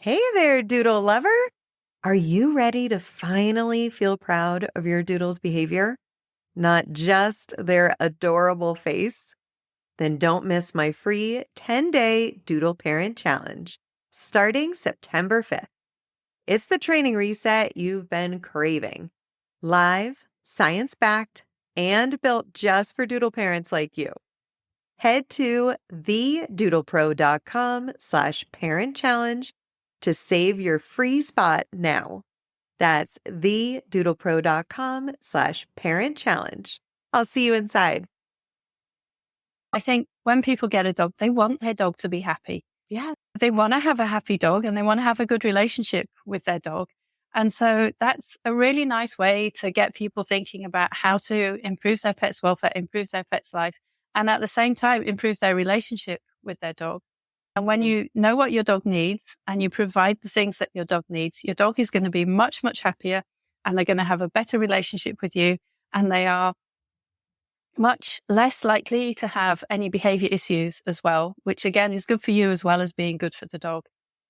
Hey there, Doodle lover. Are you ready to finally feel proud of your Doodle's behavior? Not just their adorable face? Then don't miss my free 10-day Doodle Parent Challenge starting September 5th. It's the training reset you've been craving. Live, science-backed, and built just for Doodle parents like you. Head to thedoodlepro.com/parent challenge to save your free spot now. That's thedoodlepro.com/parent challenge. I'll see you inside. I think when people get a dog, they want their dog to be happy. Yeah. They want to have a happy dog and they want to have a good relationship with their dog. And so that's a really nice way to get people thinking about how to improve their pet's welfare, improve their pet's life, and at the same time, improve their relationship with their dog. And when you know what your dog needs and you provide the things that your dog needs, your dog is going to be much, much happier and they're going to have a better relationship with you. And they are much less likely to have any behavior issues as well, which again is good for you as well as being good for the dog.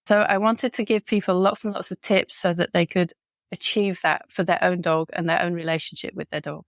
So I wanted to give people lots and lots of tips so that they could achieve that for their own dog and their own relationship with their dog.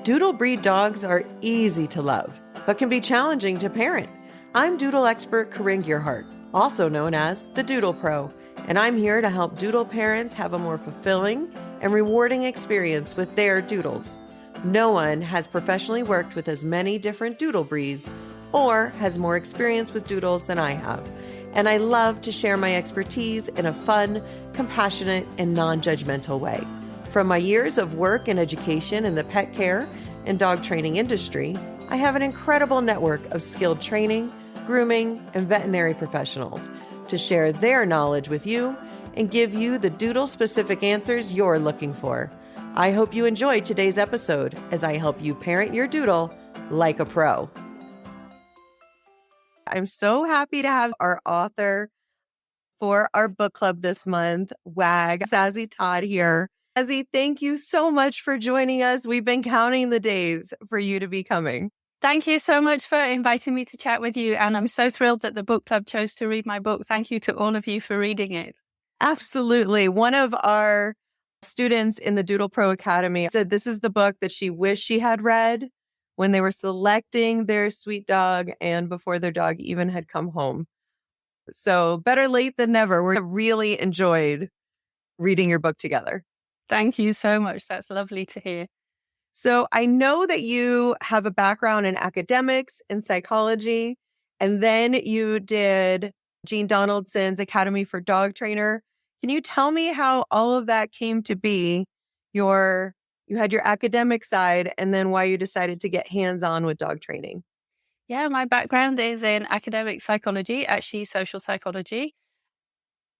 Doodle breed dogs are easy to love, but can be challenging to parent. I'm Doodle expert Corinne Gearhart, also known as the Doodle Pro, and I'm here to help Doodle parents have a more fulfilling and rewarding experience with their Doodles. No one has professionally worked with as many different Doodle breeds or has more experience with Doodles than I have, and I love to share my expertise in a fun, compassionate, and non-judgmental way. From my years of work and education in the pet care and dog training industry, I have an incredible network of skilled training, grooming, and veterinary professionals to share their knowledge with you and give you the Doodle-specific answers you're looking for. I hope you enjoy today's episode as I help you parent your Doodle like a pro. I'm so happy to have our author for our book club this month, WAG, Zazie Todd here. Zazie, thank you so much for joining us. We've been counting the days for you to be coming. Thank you so much for inviting me to chat with you. And I'm so thrilled that the book club chose to read my book. Thank you to all of you for reading it. Absolutely. One of our students in the Doodle Pro Academy said this is the book that she wished she had read when they were selecting their sweet dog and before their dog even had come home. So better late than never. We really enjoyed reading your book together. Thank you so much. That's lovely to hear. So I know that you have a background in academics and psychology, and then you did Jean Donaldson's Academy for Dog Trainer. Can you tell me how all of that came to be? You had your academic side, and then why you decided to get hands-on with dog training. Yeah, my background is in academic psychology, actually social psychology.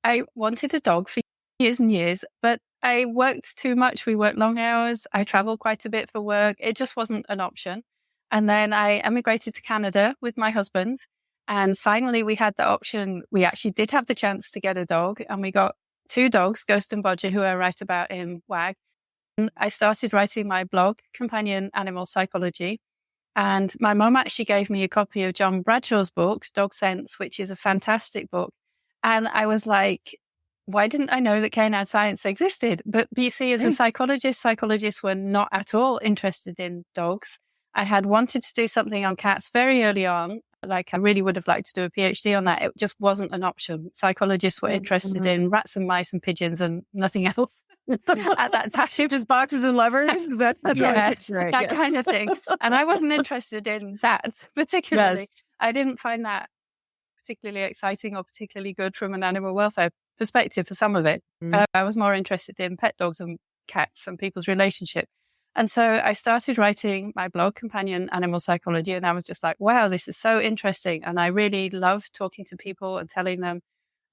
I wanted a dog for years and years, but I worked too much. We worked long hours. I traveled quite a bit for work. It just wasn't an option. And then I emigrated to Canada with my husband. And finally, we had the option. We actually did have the chance to get a dog, and we got 2 dogs, Ghost and Bodger, who I write about in WAG. And I started writing my blog, Companion Animal Psychology. And my mom actually gave me a copy of John Bradshaw's book, Dog Sense, which is a fantastic book. And I was like, why didn't I know that canine science existed? But you see, as a psychologist, psychologists were not at all interested in dogs. I had wanted to do something on cats very early on. Like, I really would have liked to do a PhD on that. It just wasn't an option. Psychologists were interested in rats and mice and pigeons and nothing else at that time. Just boxes and levers? That's yeah, right. that kind of thing. And I wasn't interested in that particularly. Yes. I didn't find that particularly exciting or particularly good from an animal welfare perspective for some of it. I was more interested in pet dogs and cats and people's relationship. And so I started writing my blog, Companion Animal Psychology, and I was just like, wow, this is so interesting. And I really love talking to people and telling them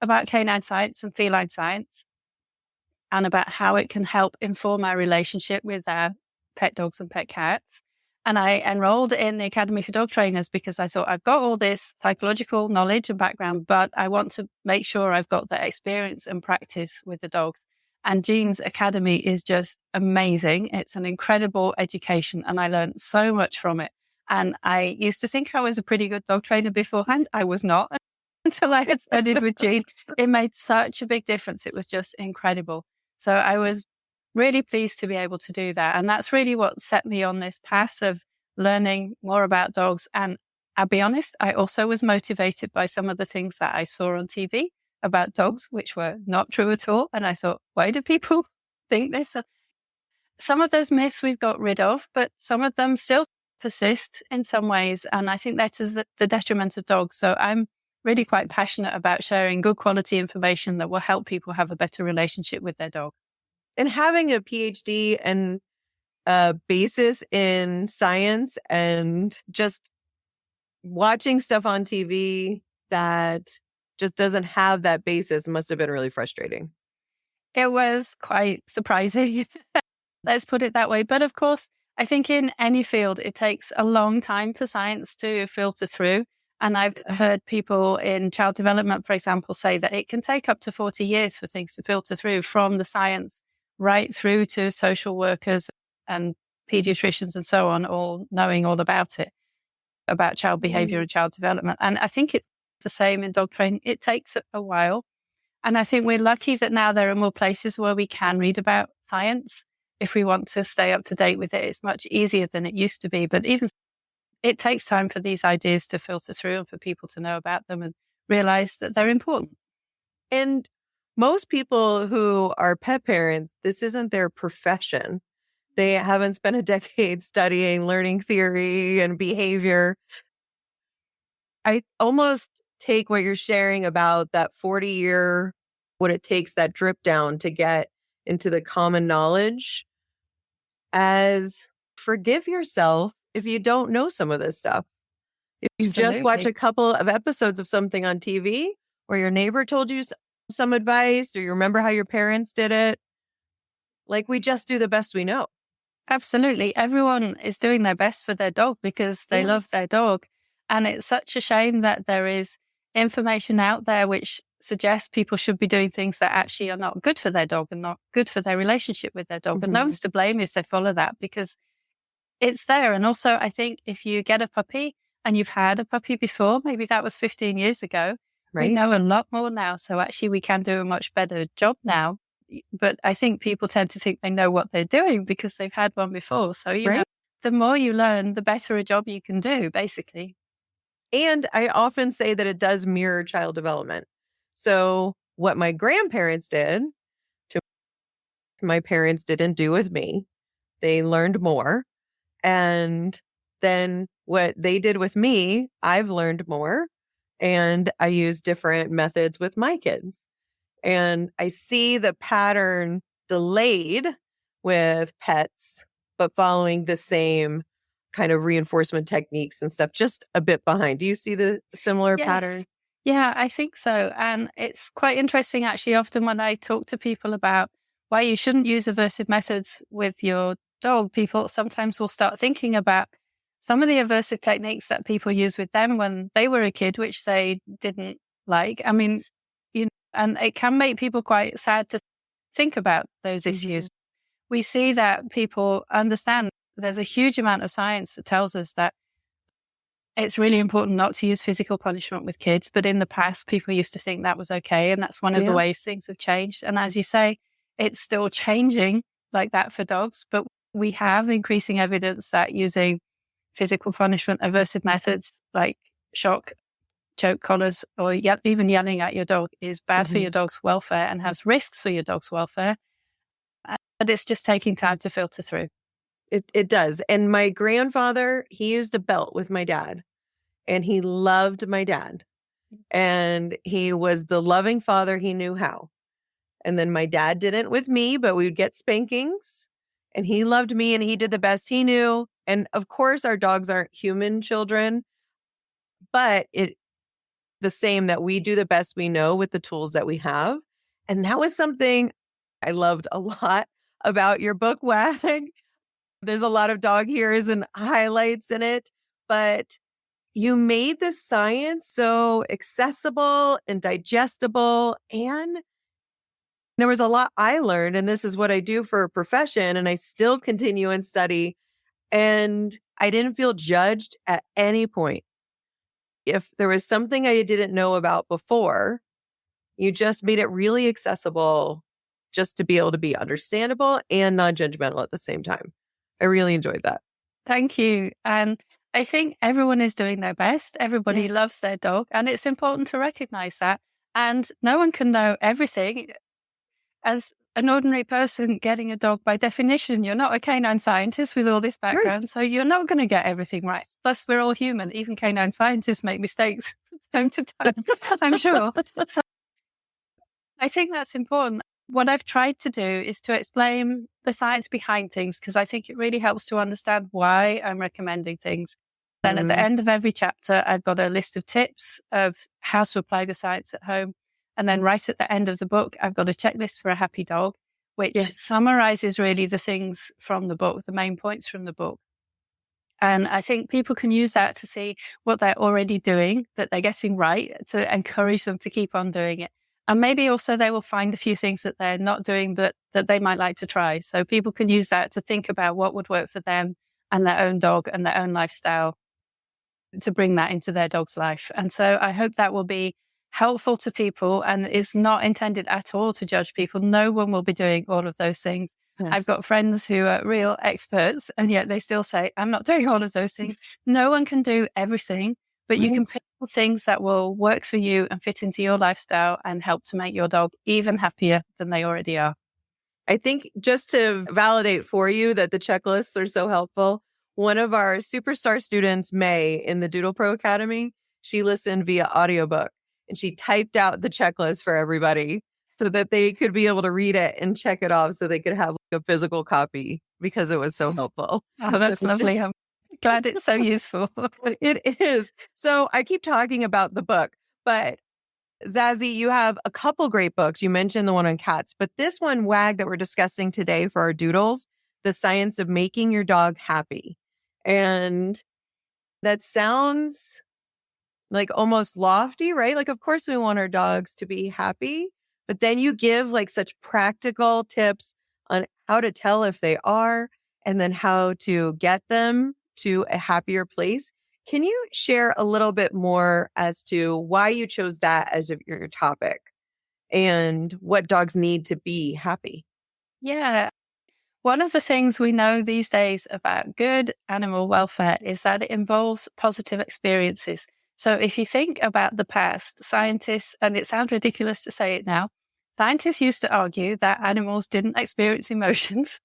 about canine science and feline science and about how it can help inform our relationship with our pet dogs and pet cats. And I enrolled in the Academy for Dog Trainers because I thought I've got all this psychological knowledge and background, but I want to make sure I've got the experience and practice with the dogs. And Jean's Academy is just amazing. It's an incredible education and I learned so much from it. And I used to think I was a pretty good dog trainer beforehand. I was not. until I had studied with Jean. It made such a big difference. It was just incredible. So I was really pleased to be able to do that. And that's really what set me on this path of learning more about dogs. And I'll be honest, I also was motivated by some of the things that I saw on TV about dogs, which were not true at all. And I thought, why do people think this? Some of those myths we've got rid of, but some of them still persist in some ways. And I think that is the detriment of dogs. So I'm really quite passionate about sharing good quality information that will help people have a better relationship with their dog. And having a PhD and a basis in science and just watching stuff on TV that just doesn't have that basis must have been really frustrating. It was quite surprising. Let's put it that way. But of course, I think in any field, it takes a long time for science to filter through. And I've heard people in child development, for example, say that it can take up to 40 years for things to filter through from the science right through to social workers and pediatricians and so on, all knowing all about it, about child behavior and child development. And I think it's the same in dog training. It takes a while. And I think we're lucky that now there are more places where we can read about science. If we want to stay up to date with it, it's much easier than it used to be. But even it takes time for these ideas to filter through and for people to know about them and realize that they're important. And most people who are pet parents, this isn't their profession. They haven't spent a decade studying learning theory and behavior. I almost take what you're sharing about that 40-year, what it takes, that drip down to get into the common knowledge, as forgive yourself if you don't know some of this stuff. If you just watch a couple of episodes of something on TV or your neighbor told you some advice or you remember how your parents did it, like we just do the best we know. Absolutely. Everyone is doing their best for their dog because they love their dog. And it's such a shame that there is information out there which suggests people should be doing things that actually are not good for their dog and not good for their relationship with their dog. And no one's to blame if they follow that because it's there. And also, I think if you get a puppy and you've had a puppy before, maybe that was 15 years ago, we know a lot more now. So actually we can do a much better job now. But I think people tend to think they know what they're doing because they've had one before. So, you know, the more you learn, the better a job you can do, basically. And I often say that it does mirror child development. So what my grandparents did, my parents didn't do with me. They learned more. And then what they did with me, I've learned more. And I use different methods with my kids. And I see the pattern delayed with pets, but following the same kind of reinforcement techniques and stuff, just a bit behind. Do you see the similar pattern? Yeah, I think so. And it's quite interesting, actually, often when I talk to people about why you shouldn't use aversive methods with your dog, people sometimes will start thinking about some of the aversive techniques that people use with them when they were a kid, which they didn't like. I mean, you know, and it can make people quite sad to think about those issues. We see that people understand there's a huge amount of science that tells us that it's really important not to use physical punishment with kids. But in the past, people used to think that was okay. And that's one of the ways things have changed. And as you say, it's still changing like that for dogs. But we have increasing evidence that using physical punishment, aversive methods like shock, choke collars, or even yelling at your dog is bad for your dog's welfare and has risks for your dog's welfare. But it's just taking time to filter through. It does. And my grandfather, he used a belt with my dad and he loved my dad. And he was the loving father he knew how. And then my dad didn't with me, but we would get spankings and he loved me and he did the best he knew. And of course, our dogs aren't human children, but it's the same that we do the best we know with the tools that we have. And that was something I loved a lot about your book, Wag. There's a lot of dog ears and highlights in it, but you made the science so accessible and digestible. And there was a lot I learned, and this is what I do for a profession, and I still continue and study. And I didn't feel judged at any point. if there was something I didn't know about before, you just made it really accessible just to be able to be understandable and non-judgmental at the same time. I really enjoyed that. Thank you. And I think everyone is doing their best. Everybody Yes. loves their dog, and it's important to recognize that. And no one can know everything. As an ordinary person getting a dog, by definition, you're not a canine scientist with all this Right. background, so you're not going to get everything right. Plus, we're all human. Even canine scientists make mistakes from time to time, I'm sure. So I think that's important. What I've tried to do is to explain the science behind things, because I think it really helps to understand why I'm recommending things. Then at the end of every chapter, I've got a list of tips of how to apply the science at home. And then right at the end of the book, I've got a checklist for a happy dog, which Yes. summarizes really the things from the book, the main points from the book. And I think people can use that to see what they're already doing, that they're getting right, to encourage them to keep on doing it. And maybe also they will find a few things that they're not doing, but that they might like to try. So people can use that to think about what would work for them and their own dog and their own lifestyle, to bring that into their dog's life. And so I hope that will be helpful to people, and it's not intended at all to judge people. No one will be doing all of those things. Yes. I've got friends who are real experts, and yet they still say, I'm not doing all of those things. No one can do everything, but you can pick things that will work for you and fit into your lifestyle and help to make your dog even happier than they already are. I think just to validate for you that the checklists are so helpful, one of our superstar students, May, in the Doodle Pro Academy, she listened via audiobook and she typed out the checklist for everybody so that they could be able to read it and check it off so they could have like a physical copy because it was so helpful. Oh, that's lovely. I'm glad it's so useful. It is. So I keep talking about the book, but Zazie, you have a couple great books. You mentioned the one on cats, but this one, WAG, that we're discussing today for our doodles, The Science of Making Your Dog Happy. And that sounds like almost lofty, right? Like, of course, we want our dogs to be happy, but then you give like such practical tips on how to tell if they are, and then how to get them to a happier place. Can you share a little bit more as to why you chose that as your topic and what dogs need to be happy? Yeah. One of the things we know these days about good animal welfare is that it involves positive experiences. So if you think about the past, scientists, and it sounds ridiculous to say it now, scientists used to argue that animals didn't experience emotions,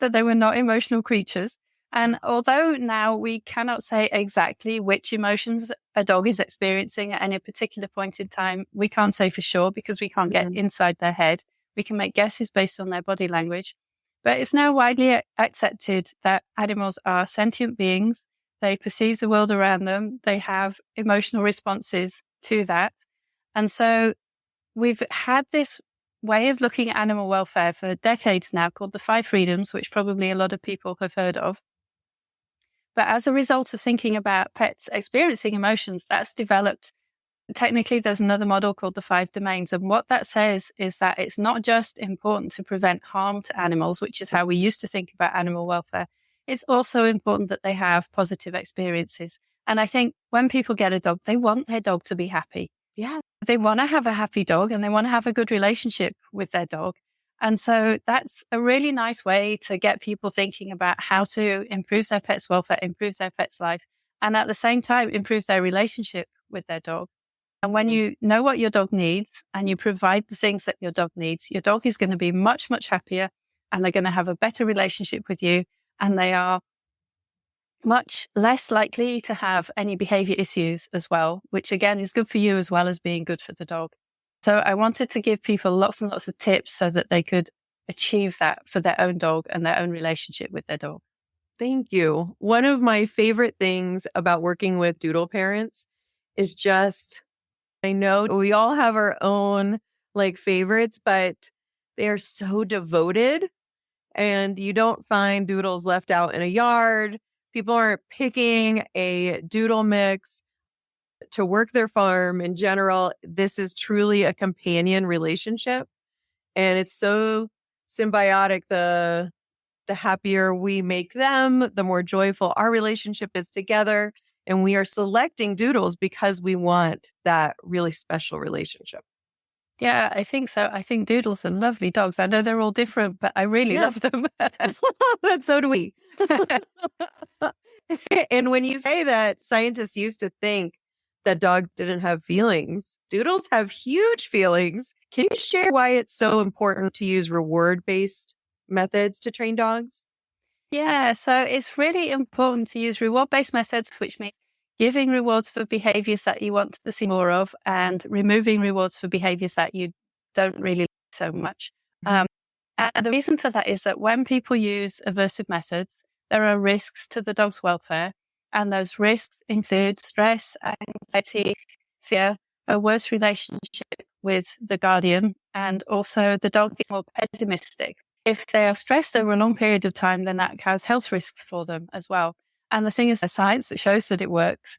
that they were not emotional creatures. And although now we cannot say exactly which emotions a dog is experiencing at any particular point in time, we can't say for sure because we can't get inside their head. We can make guesses based on their body language. But it's now widely accepted that animals are sentient beings. They perceive the world around them. They have emotional responses to that. And so we've had this way of looking at animal welfare for decades now called the 5 freedoms, which probably a lot of people have heard of. But as a result of thinking about pets experiencing emotions, that's developed. Technically, there's another model called the 5 domains. And what that says is that it's not just important to prevent harm to animals, which is how we used to think about animal welfare. It's also important that they have positive experiences. And I think when people get a dog, they want their dog to be happy. Yeah. They want to have a happy dog and they want to have a good relationship with their dog. And so that's a really nice way to get people thinking about how to improve their pet's welfare, improve their pet's life, and at the same time, improve their relationship with their dog. And when you know what your dog needs and you provide the things that your dog needs, your dog is going to be much, much happier and they're going to have a better relationship with you. And they are much less likely to have any behavior issues as well, which again is good for you as well as being good for the dog. So I wanted to give people lots and lots of tips so that they could achieve that for their own dog and their own relationship with their dog. Thank you. One of my favorite things about working with doodle parents is just, I know we all have our own like favorites, but they are so devoted and you don't find doodles left out in a yard. People aren't picking a doodle mix to work their farm in general. This is truly a companion relationship and it's so symbiotic. The happier we make them, the more joyful our relationship is together. And we are selecting Doodles because we want that really special relationship. Yeah, I think so. I think Doodles are lovely dogs. I know they're all different, but I really love them. So do we. And when you say that scientists used to think that dogs didn't have feelings, Doodles have huge feelings. Can you share why it's so important to use reward-based methods to train dogs? Yeah, so it's really important to use reward-based methods, which means giving rewards for behaviors that you want to see more of and removing rewards for behaviors that you don't really like so much. And the reason for that is that when people use aversive methods, there are risks to the dog's welfare. And those risks include stress, anxiety, fear, a worse relationship with the guardian, and also the dog is more pessimistic. If they are stressed over a long period of time, then that has health risks for them as well. And the thing is, there's science that shows that it works.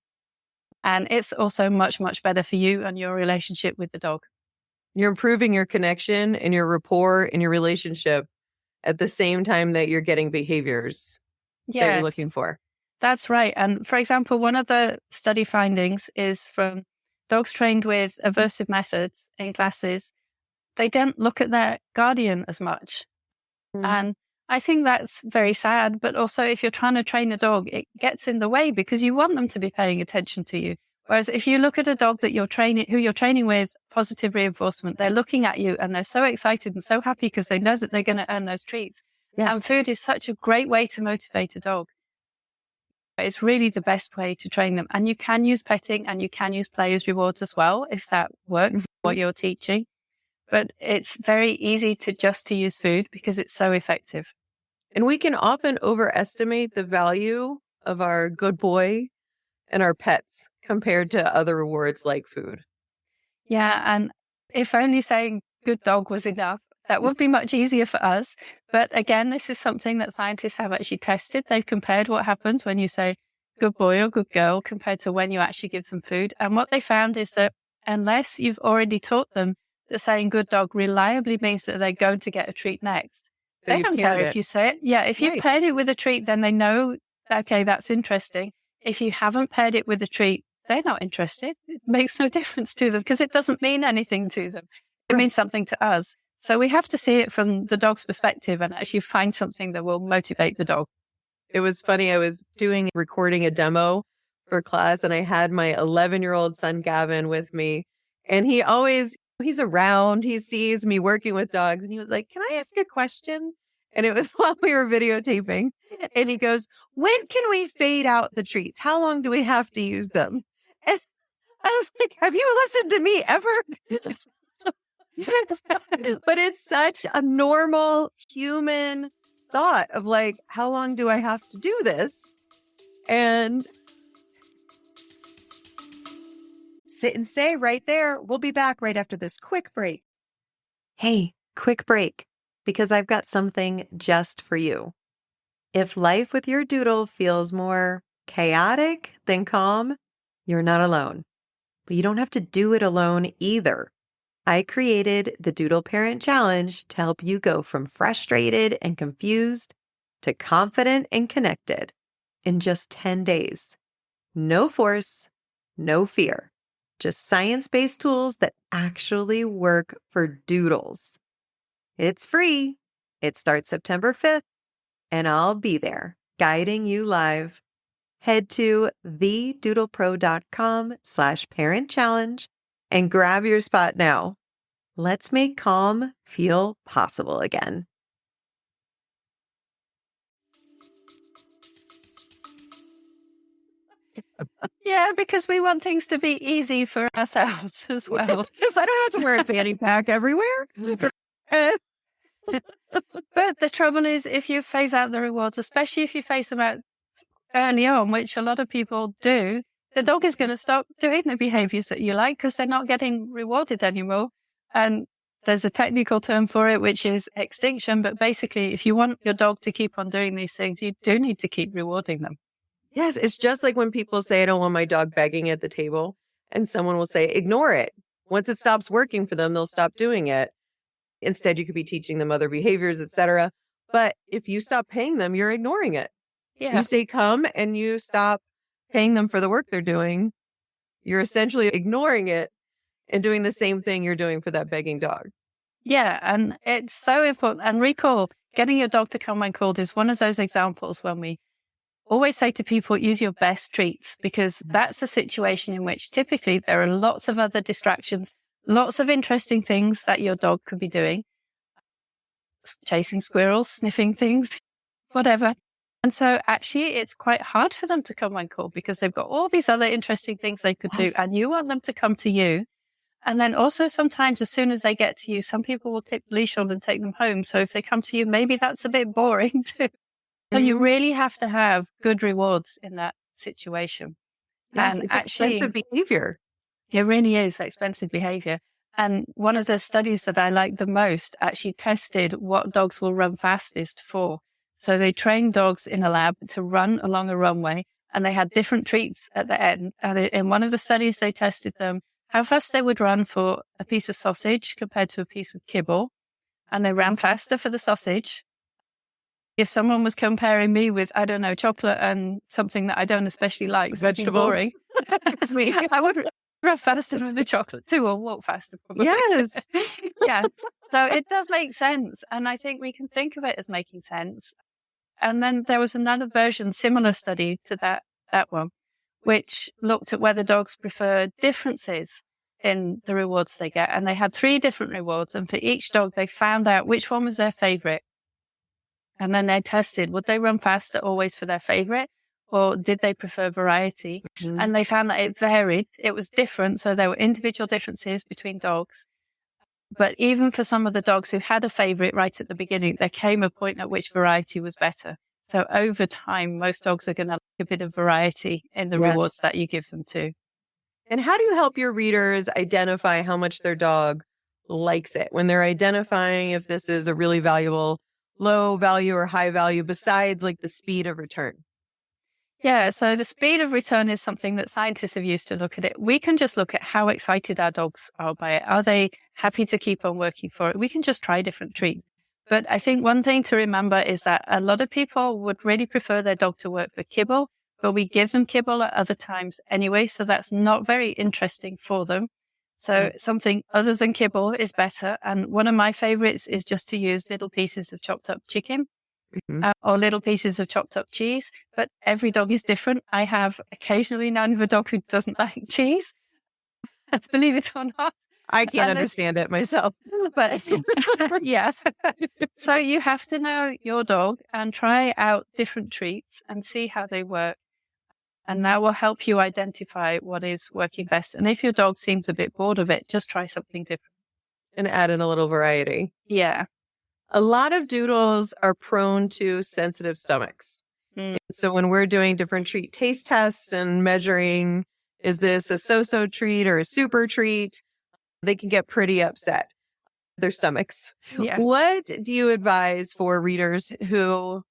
And it's also much, much better for you and your relationship with the dog. You're improving your connection and your rapport and your relationship at the same time that you're getting behaviors that you're looking for. That's right. And for example, one of the study findings is from dogs trained with aversive methods in classes. They don't look at their guardian as much. And I think that's very sad. But also, if you're trying to train a dog, it gets in the way because you want them to be paying attention to you. Whereas if you look at a dog that who you're training with positive reinforcement, they're looking at you and they're so excited and so happy because they know that they're going to earn those treats. Yes. And food is such a great way to motivate a dog. It's really the best way to train them. And you can use petting and you can use play as rewards as well, if that works, what you're teaching. But it's very easy to use food because it's so effective. And we can often overestimate the value of our good boy and our pets compared to other rewards like food. Yeah. And if only saying good dog was enough, that would be much easier for us. But again, this is something that scientists have actually tested. They've compared what happens when you say good boy or good girl compared to when you actually give them food. And what they found is that unless you've already taught them that saying good dog reliably means that they're going to get a treat next. They don't care if you say it. Yeah, if you've paired it with a treat, then they know, okay, that's interesting. If you haven't paired it with a treat, they're not interested. It makes no difference to them because it doesn't mean anything to them. It means something to us. So we have to see it from the dog's perspective and actually find something that will motivate the dog. It was funny. I was recording a demo for class and I had my 11-year-old son, Gavin, with me. And he's around, he sees me working with dogs and he was like, "Can I ask a question?" And it was while we were videotaping. And he goes, "When can we fade out the treats? How long do we have to use them?" And I was like, "Have you listened to me ever?" But it's such a normal human thought of like, how long do I have to do this? And sit and stay right there. We'll be back right after this quick break. Hey, quick break, because I've got something just for you. If life with your Doodle feels more chaotic than calm, you're not alone. But you don't have to do it alone either. I created the Doodle Parent Challenge to help you go from frustrated and confused to confident and connected in just 10 days. No force, no fear, just science-based tools that actually work for Doodles. It's free. It starts September 5th, and I'll be there guiding you live. Head to thedoodlepro.com/parent challenge and grab your spot now. Let's make calm feel possible again. Yeah, because we want things to be easy for ourselves as well. Because I don't have to wear a fanny pack everywhere. But the trouble is, if you phase out the rewards, especially if you phase them out early on, which a lot of people do, the dog is going to stop doing the behaviors that you like because they're not getting rewarded anymore. And there's a technical term for it, which is extinction. But basically, if you want your dog to keep on doing these things, you do need to keep rewarding them. Yes, it's just like when people say, "I don't want my dog begging at the table," and someone will say, "Ignore it." Once it stops working for them, they'll stop doing it. Instead, you could be teaching them other behaviors, etc. But if you stop paying them, you're ignoring it. Yeah. You say come and you stop paying them for the work they're doing, you're essentially ignoring it and doing the same thing you're doing for that begging dog. Yeah, and it's so important. And recall, getting your dog to come when called is one of those examples when we always say to people, use your best treats, because that's a situation in which typically there are lots of other distractions, lots of interesting things that your dog could be doing, chasing squirrels, sniffing things, whatever. And so actually it's quite hard for them to come when called because they've got all these other interesting things they could do, and you want them to come to you. And then also sometimes as soon as they get to you, some people will take the leash on and take them home. So if they come to you, maybe that's a bit boring too. So you really have to have good rewards in that situation. Yes, and it's actually, expensive behavior. It really is expensive behavior. And one of the studies that I like the most actually tested what dogs will run fastest for. So they trained dogs in a lab to run along a runway, and they had different treats at the end. And in one of the studies, they tested them how fast they would run for a piece of sausage compared to a piece of kibble. And they ran faster for the sausage. If someone was comparing me with, I don't know, chocolate and something that I don't especially like, Vegetable. boring, It's me. I would run faster for the chocolate too, or walk faster probably. Yes. Yeah. So it does make sense. And I think we can think of it as making sense. And then there was another version, similar study to that one, which looked at whether dogs prefer differences in the rewards they get. And they had 3 different rewards. And for each dog, they found out which one was their favorite. And then they tested, would they run faster always for their favorite, or did they prefer variety? Mm-hmm. And they found that it varied. It was different. So there were individual differences between dogs. But even for some of the dogs who had a favorite right at the beginning, there came a point at which variety was better. So over time, most dogs are going to like a bit of variety in the rewards that you give them too. And how do you help your readers identify how much their dog likes it when they're identifying if this is a really valuable low value or high value besides like the speed of return? Yeah, so the speed of return is something that scientists have used to look at it. We can just look at how excited our dogs are by it. Are they happy to keep on working for it? We can just try different treats. But I think one thing to remember is that a lot of people would really prefer their dog to work for kibble, but we give them kibble at other times anyway, so that's not very interesting for them. So something other than kibble is better. And one of my favorites is just to use little pieces of chopped up chicken. Mm-hmm. Or little pieces of chopped up cheese, but every dog is different. I have occasionally known of a dog who doesn't like cheese, believe it or not. I can't understand it myself. But yes. So you have to know your dog and try out different treats and see how they work. And that will help you identify what is working best. And if your dog seems a bit bored of it, just try something different. And add in a little variety. Yeah. A lot of doodles are prone to sensitive stomachs. So when we're doing different treat taste tests and measuring, is this a so-so treat or a super treat, they can get pretty upset, their stomachs. Yeah. What do you advise for readers who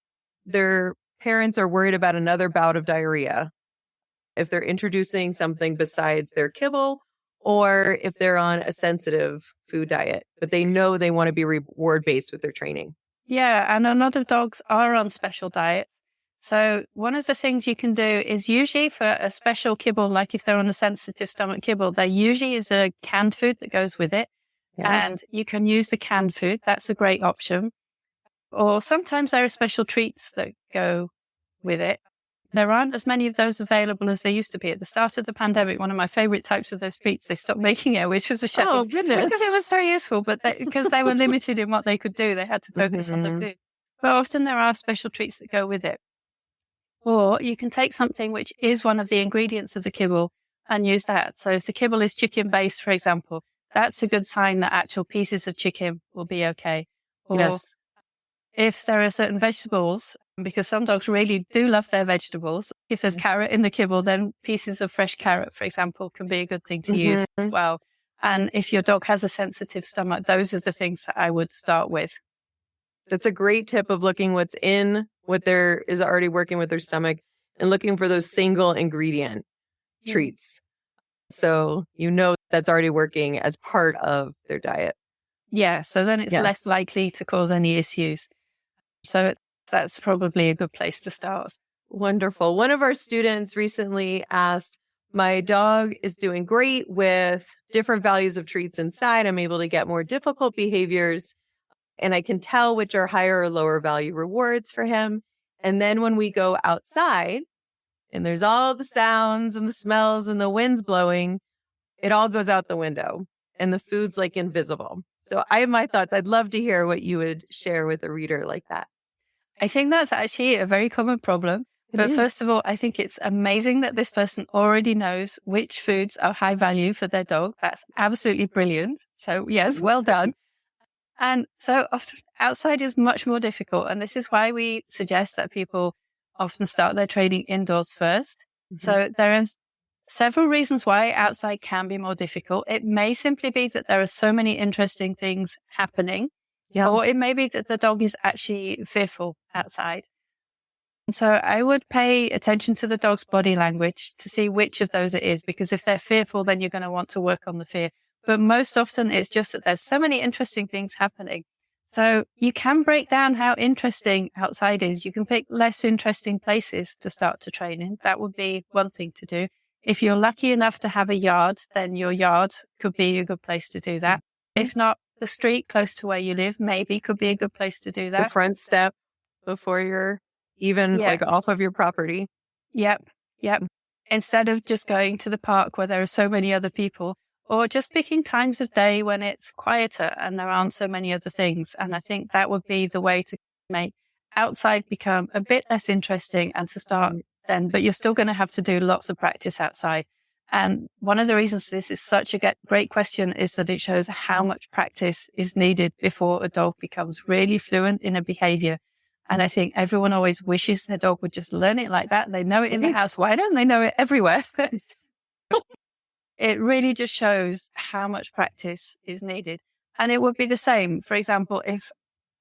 their parents are worried about another bout of diarrhea? If they're introducing something besides their kibble, or if they're on a sensitive food diet, but they know they want to be reward-based with their training. Yeah, and a lot of dogs are on special diets. So one of the things you can do is usually for a special kibble, like if they're on a sensitive stomach kibble, there usually is a canned food that goes with it. Yes. And you can use the canned food. That's a great option. Or sometimes there are special treats that go with it. There aren't as many of those available as there used to be. At the start of the pandemic, one of my favorite types of those treats, they stopped making it, which was a shame. Oh, goodness. Because it was so useful, but because they were limited in what they could do, they had to focus on the food. But often there are special treats that go with it. Or you can take something which is one of the ingredients of the kibble and use that. So if the kibble is chicken-based, for example, that's a good sign that actual pieces of chicken will be okay. Or yes. If there are certain vegetables, because some dogs really do love their vegetables. If there's carrot in the kibble, then pieces of fresh carrot, for example, can be a good thing to use as well. And if your dog has a sensitive stomach, those are the things that I would start with. That's a great tip of looking what's in what there is already working with their stomach and looking for those single ingredient treats. So you know that's already working as part of their diet. Yeah, so then it's less likely to cause any issues. So that's probably a good place to start. Wonderful. One of our students recently asked, my dog is doing great with different values of treats inside. I'm able to get more difficult behaviors, and I can tell which are higher or lower value rewards for him. And then when we go outside and there's all the sounds and the smells and the wind's blowing, it all goes out the window and the food's like invisible. So I have my thoughts. I'd love to hear what you would share with a reader like that. I think that's actually a very common problem. But first of all, I think it's amazing that this person already knows which foods are high value for their dog. That's absolutely brilliant. So yes, well done. And so often outside is much more difficult. And this is why we suggest that people often start their training indoors first. So there are several reasons why outside can be more difficult. It may simply be that there are so many interesting things happening, or it may be that the dog is actually fearful outside. And so I would pay attention to the dog's body language to see which of those it is, because if they're fearful, then you're going to want to work on the fear. But most often it's just that there's so many interesting things happening. So you can break down how interesting outside is. You can pick less interesting places to start to train in. That would be one thing to do. If you're lucky enough to have a yard, then your yard could be a good place to do that. If not, the street close to where you live maybe could be a good place to do that. The front step before you're even like off of your property. Yep. Instead of just going to the park where there are so many other people, or just picking times of day when it's quieter and there aren't so many other things. And I think that would be the way to make outside become a bit less interesting and to start then, but you're still going to have to do lots of practice outside. And one of the reasons this is such a great question is that it shows how much practice is needed before a dog becomes really fluent in a behavior. And I think everyone always wishes their dog would just learn it like that. They know it in the house. Why don't they know it everywhere? It really just shows how much practice is needed. And it would be the same. For example, if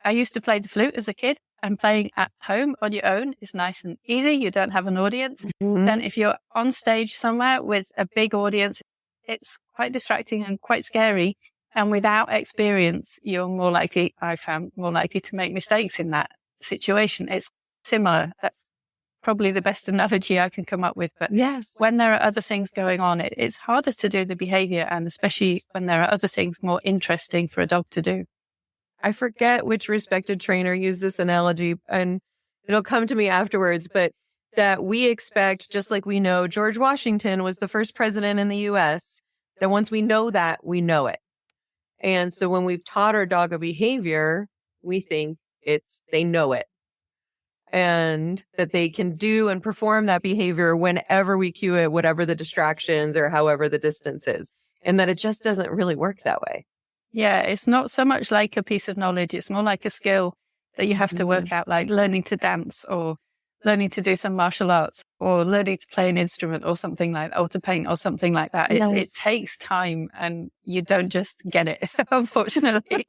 I used to play the flute as a kid, and playing at home on your own is nice and easy. You don't have an audience. Then if you're on stage somewhere with a big audience, it's quite distracting and quite scary. And without experience, you're more likely, I found, more likely to make mistakes in that situation. It's similar. That's probably the best analogy I can come up with. But when there are other things going on, it's harder to do the behavior, and especially when there are other things more interesting for a dog to do. I forget which respected trainer used this analogy, and it'll come to me afterwards, but that we expect, just like we know George Washington was the first president in the US, that once we know that, we know it. And so when we've taught our dog a behavior, we think they know it. And that they can do and perform that behavior whenever we cue it, whatever the distractions or however the distance is. And that it just doesn't really work that way. Yeah, it's not so much like a piece of knowledge. It's more like a skill that you have to work out, like learning to dance or learning to do some martial arts or learning to play an instrument or something like that, or to paint or something like that. It takes time and you don't just get it, unfortunately.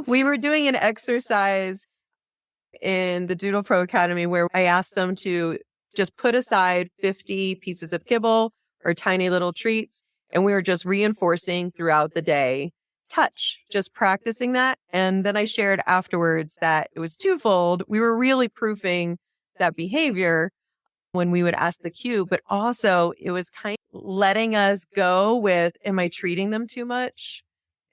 We were doing an exercise in the Doodle Pro Academy where I asked them to just put aside 50 pieces of kibble or tiny little treats. And we were just reinforcing throughout the day touch, just practicing that. And then I shared afterwards that it was twofold. We were really proofing that behavior when we would ask the cue, but also it was kind of letting us go with, am I treating them too much?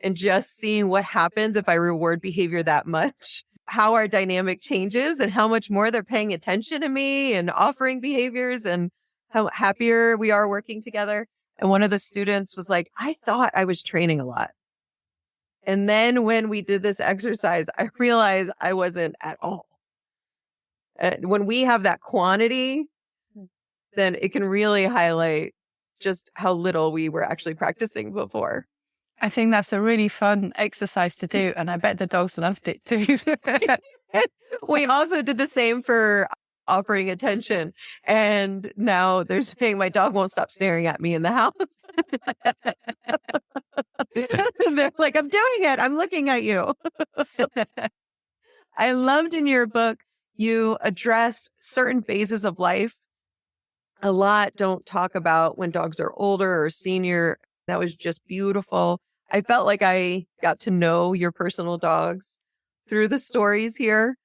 And just seeing what happens if I reward behavior that much, how our dynamic changes and how much more they're paying attention to me and offering behaviors and how happier we are working together. And one of the students was like, I thought I was training a lot. And then when we did this exercise, I realized I wasn't at all. When we have that quantity, then it can really highlight just how little we were actually practicing before. I think that's a really fun exercise to do. And I bet the dogs loved it too. We also did the same for offering attention. And now they're saying my dog won't stop staring at me in the house. They're like, I'm doing it. I'm looking at you. I loved in your book, you addressed certain phases of life. A lot don't talk about when dogs are older or senior. That was just beautiful. I felt like I got to know your personal dogs through the stories here.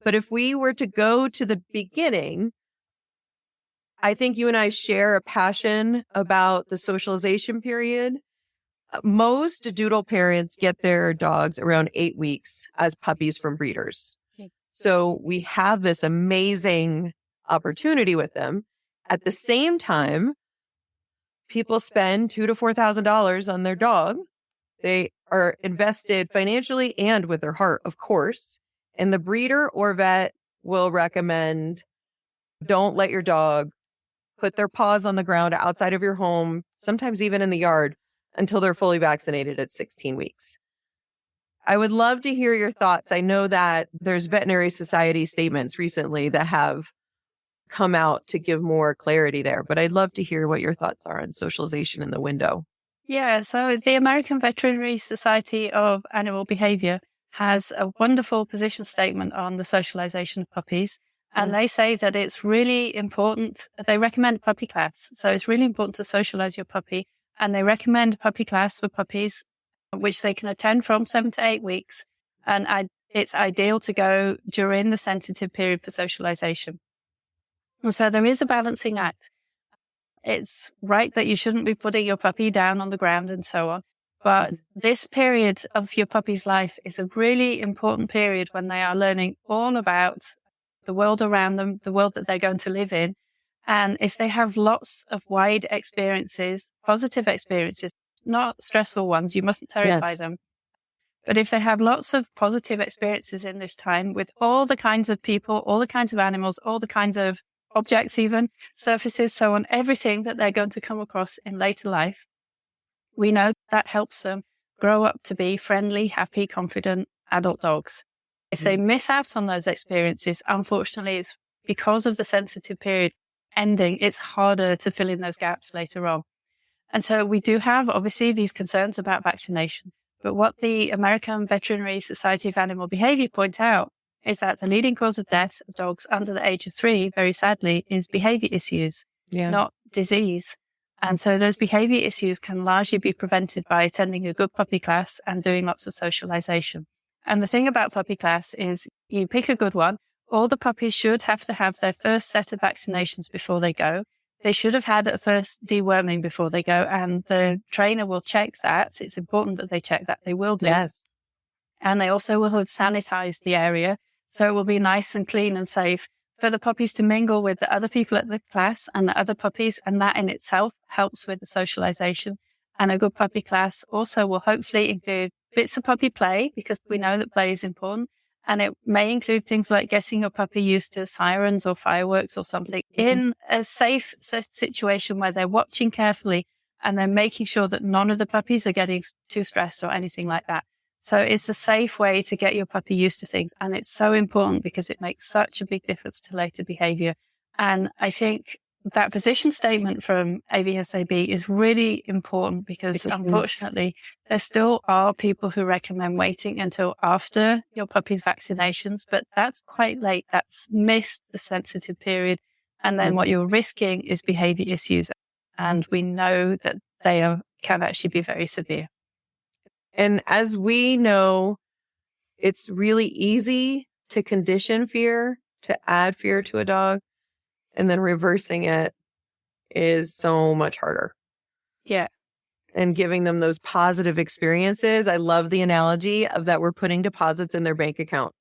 But if we were to go to the beginning, I think you and I share a passion about the socialization period. Most Doodle parents get their dogs around 8 weeks as puppies from breeders. So we have this amazing opportunity with them. At the same time, people spend $2,000 to $4,000 on their dog. They are invested financially and with their heart, of course. And the breeder or vet will recommend don't let your dog put their paws on the ground outside of your home, sometimes even in the yard, until they're fully vaccinated at 16 weeks. I would love to hear your thoughts. I know that there's veterinary society statements recently that have come out to give more clarity there, but I'd love to hear what your thoughts are on socialization in the window. Yeah, so the American Veterinary Society of Animal Behavior has a wonderful position statement on the socialization of puppies. And they say that it's really important. They recommend puppy class. So it's really important to socialize your puppy. And they recommend puppy class for puppies, which they can attend from 7 to 8 weeks. And it's ideal to go during the sensitive period for socialization. And so there is a balancing act. It's right that you shouldn't be putting your puppy down on the ground and so on. But this period of your puppy's life is a really important period when they are learning all about the world around them, the world that they're going to live in. And if they have lots of wide experiences, positive experiences, not stressful ones, you mustn't terrify them. But if they have lots of positive experiences in this time with all the kinds of people, all the kinds of animals, all the kinds of objects, even surfaces, so on, everything that they're going to come across in later life, we know that helps them grow up to be friendly, happy, confident adult dogs. If they miss out on those experiences, unfortunately, it's because of the sensitive period ending, it's harder to fill in those gaps later on. And so we do have, obviously, these concerns about vaccination. But what the American Veterinary Society of Animal Behavior point out is that the leading cause of death of dogs under the age of 3, very sadly, is behavior issues, not disease. And so those behavior issues can largely be prevented by attending a good puppy class and doing lots of socialization. And the thing about puppy class is you pick a good one. All the puppies should have to have their first set of vaccinations before they go. They should have had a first deworming before they go, and the trainer will check that. It's important that they check that. They will do. Yes. And they also will have sanitized the area, so it will be nice and clean and safe for the puppies to mingle with the other people at the class and the other puppies, and that in itself helps with the socialization. And a good puppy class also will hopefully include bits of puppy play, because we know that play is important. And it may include things like getting your puppy used to sirens or fireworks or something in a safe situation where they're watching carefully and they're making sure that none of the puppies are getting too stressed or anything like that. So it's a safe way to get your puppy used to things. And it's so important because it makes such a big difference to later behavior. And I think that position statement from AVSAB is really important because unfortunately there still are people who recommend waiting until after your puppy's vaccinations, but that's quite late. That's missed the sensitive period. And then what you're risking is behavior issues. And we know that can actually be very severe. And as we know, it's really easy to condition fear, to add fear to a dog, and then reversing it is so much harder. Yeah. And giving them those positive experiences. I love the analogy of that we're putting deposits in their bank account.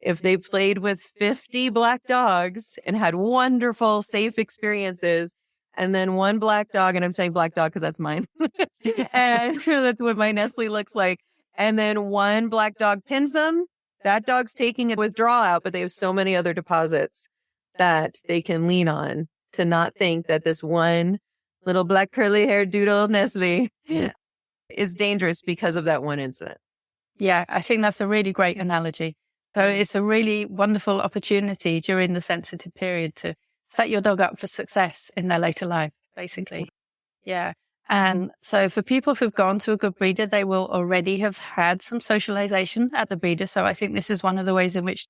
If they played with 50 black dogs and had wonderful, safe experiences, and then one black dog, and I'm saying black dog because that's mine, and that's what my Nestle looks like, and then one black dog pins them, that dog's taking a withdrawal out, but they have so many other deposits that they can lean on to not think that this one little black curly haired Doodle Nestle is dangerous because of that one incident. Yeah, I think that's a really great analogy. So it's a really wonderful opportunity during the sensitive period to set your dog up for success in their later life, basically. Yeah. And so for people who've gone to a good breeder, they will already have had some socialization at the breeder. So I think this is one of the ways in which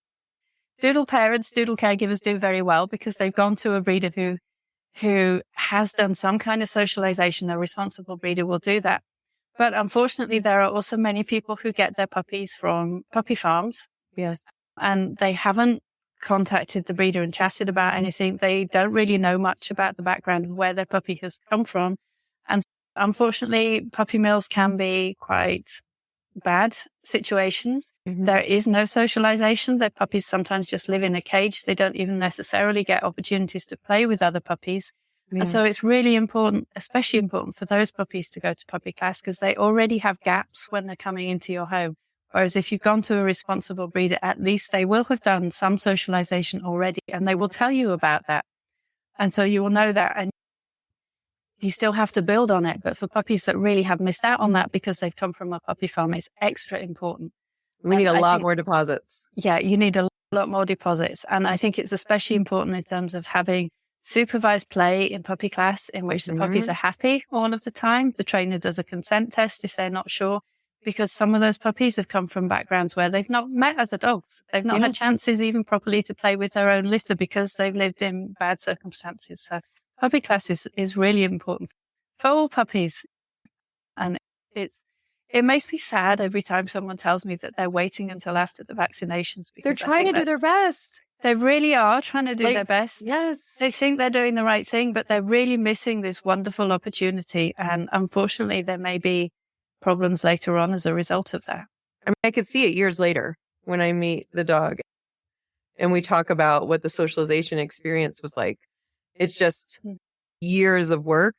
Doodle parents, Doodle caregivers do very well, because they've gone to a breeder who has done some kind of socialization. A responsible breeder will do that. But unfortunately, there are also many people who get their puppies from puppy farms. Yes. And they haven't contacted the breeder and chatted about anything. They don't really know much about the background of where their puppy has come from. And unfortunately, puppy mills can be quite bad situations. There is no socialization. Their puppies sometimes just live in a cage. They don't even necessarily get opportunities to play with other puppies. And so it's really important, especially important for those puppies to go to puppy class because they already have gaps when they're coming into your home. Whereas if you've gone to a responsible breeder, at least they will have done some socialization already and they will tell you about that. And so you will know that and you still have to build on it. But for puppies that really have missed out on that because they've come from a puppy farm, it's extra important. We need a lot more deposits. Yeah, you need a lot more deposits. And I think it's especially important in terms of having supervised play in puppy class in which the puppies are happy all of the time. The trainer does a consent test if they're not sure, because some of those puppies have come from backgrounds where they've not met other dogs. They've not had chances even properly to play with their own litter because they've lived in bad circumstances. So puppy class is really important for all puppies. And it makes me sad every time someone tells me that they're waiting until after the vaccinations. Because they're trying to do their best. They really are trying to do their best. Yes. They think they're doing the right thing, but they're really missing this wonderful opportunity. And unfortunately, there may be problems later on as a result of that. I mean, I could see it years later when I meet the dog and we talk about what the socialization experience was like. It's just years of work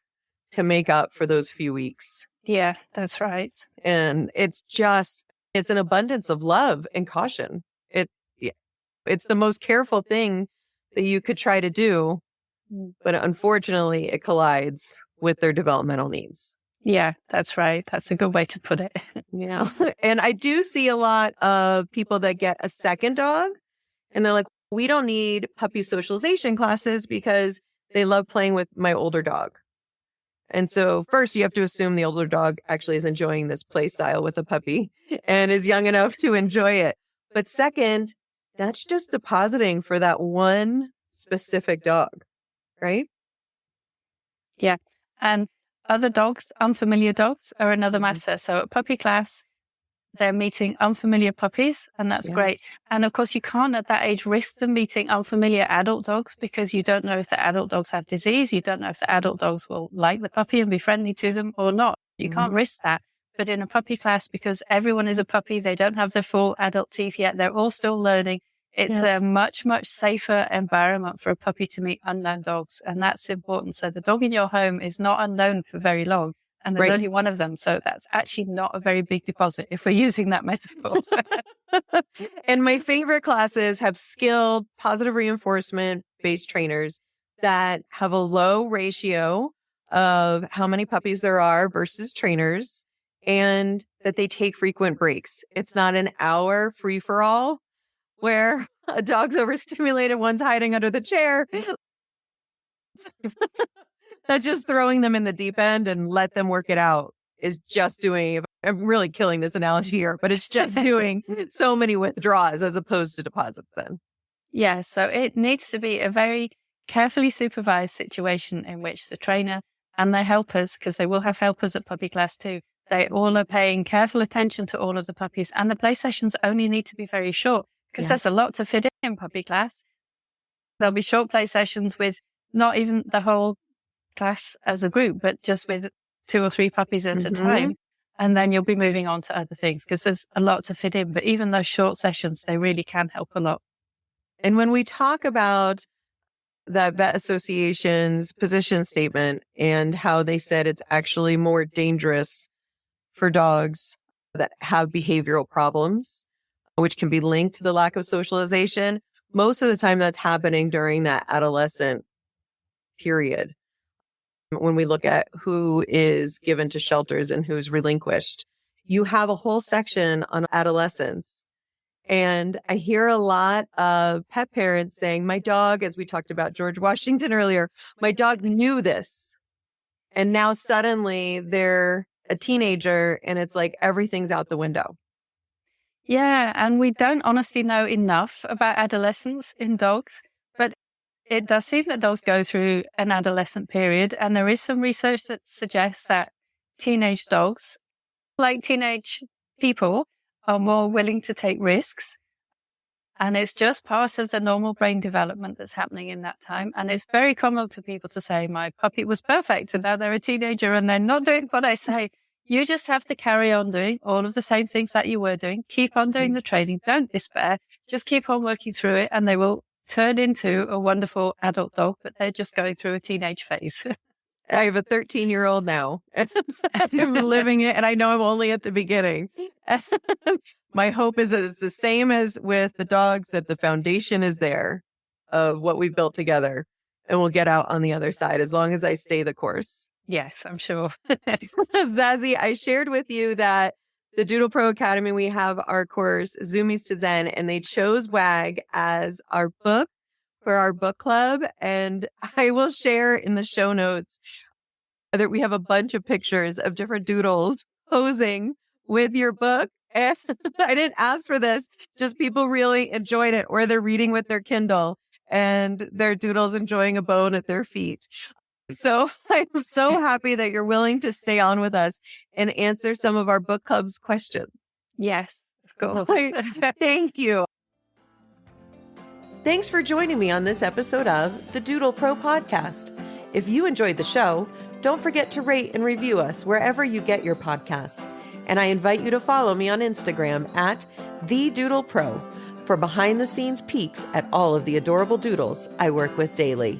to make up for those few weeks. Yeah, that's right. And it's an abundance of love and caution. It's the most careful thing that you could try to do, but unfortunately it collides with their developmental needs. Yeah, that's right. That's a good way to put it. Yeah. And I do see a lot of people that get a second dog and they're like, we don't need puppy socialization classes because they love playing with my older dog. And so first you have to assume the older dog actually is enjoying this play style with a puppy and is young enough to enjoy it. But second, that's just depositing for that one specific dog, right? Yeah. And other dogs, unfamiliar dogs, are another matter. So at puppy class, they're meeting unfamiliar puppies, and that's great. And of course, you can't at that age risk them meeting unfamiliar adult dogs because you don't know if the adult dogs have disease. You don't know if the adult dogs will like the puppy and be friendly to them or not. You can't risk that. But in a puppy class, because everyone is a puppy, they don't have their full adult teeth yet. They're all still learning. It's a much, much safer environment for a puppy to meet unknown dogs. And that's important. So the dog in your home is not unknown for very long. And there's only one of them. So that's actually not a very big deposit if we're using that metaphor. And my favorite classes have skilled positive reinforcement based trainers that have a low ratio of how many puppies there are versus trainers and that they take frequent breaks. It's not an hour free for all where a dog's overstimulated, one's hiding under the chair. That's just throwing them in the deep end and let them work it out is just doing, I'm really killing this analogy here, but it's just doing so many withdrawals as opposed to deposits then. Yeah, so it needs to be a very carefully supervised situation in which the trainer and their helpers, because they will have helpers at puppy class too, they all are paying careful attention to all of the puppies. And the play sessions only need to be very short because there's a lot to fit in puppy class. There'll be short play sessions with not even the whole class as a group, but just with 2 or 3 puppies at a time. And then you'll be moving on to other things because there's a lot to fit in. But even those short sessions, they really can help a lot. And when we talk about the Vet Association's position statement and how they said it's actually more dangerous for dogs that have behavioral problems, which can be linked to the lack of socialization, most of the time that's happening during that adolescent period. When we look at who is given to shelters and who's relinquished, you have a whole section on adolescence. And I hear a lot of pet parents saying, my dog, as we talked about George Washington earlier, my dog knew this. And now suddenly they're a teenager and it's like everything's out the window. Yeah. And we don't honestly know enough about adolescence in dogs, but it does seem that dogs go through an adolescent period. And there is some research that suggests that teenage dogs, like teenage people, are more willing to take risks And it's just part of the normal brain development that's happening in that time. And it's very common for people to say, my puppy was perfect and now they're a teenager and they're not doing what I say. You just have to carry on doing all of the same things that you were doing. Keep on doing the training. Don't despair. Just keep on working through it and they will turn into a wonderful adult dog, but they're just going through a teenage phase. I have a 13-year-old now. I'm living it, and I know I'm only at the beginning. My hope is that it's the same as with the dogs, that the foundation is there of what we've built together, and we'll get out on the other side as long as I stay the course. Yes, I'm sure. Zazie, I shared with you that the Doodle Pro Academy, we have our course, Zoomies to Zen, and they chose WAG as our book for our book club. And I will share in the show notes that we have a bunch of pictures of different doodles posing with your book. And I didn't ask for this, just people really enjoyed it, or they're reading with their Kindle and their doodles enjoying a bone at their feet. So I'm so happy that you're willing to stay on with us and answer some of our book club's questions. Yes, of course. Thank you. Thanks for joining me on this episode of the Doodle Pro Podcast. If you enjoyed the show, don't forget to rate and review us wherever you get your podcasts. And I invite you to follow me on Instagram at @TheDoodlePro for behind-the-scenes peeks at all of the adorable doodles I work with daily.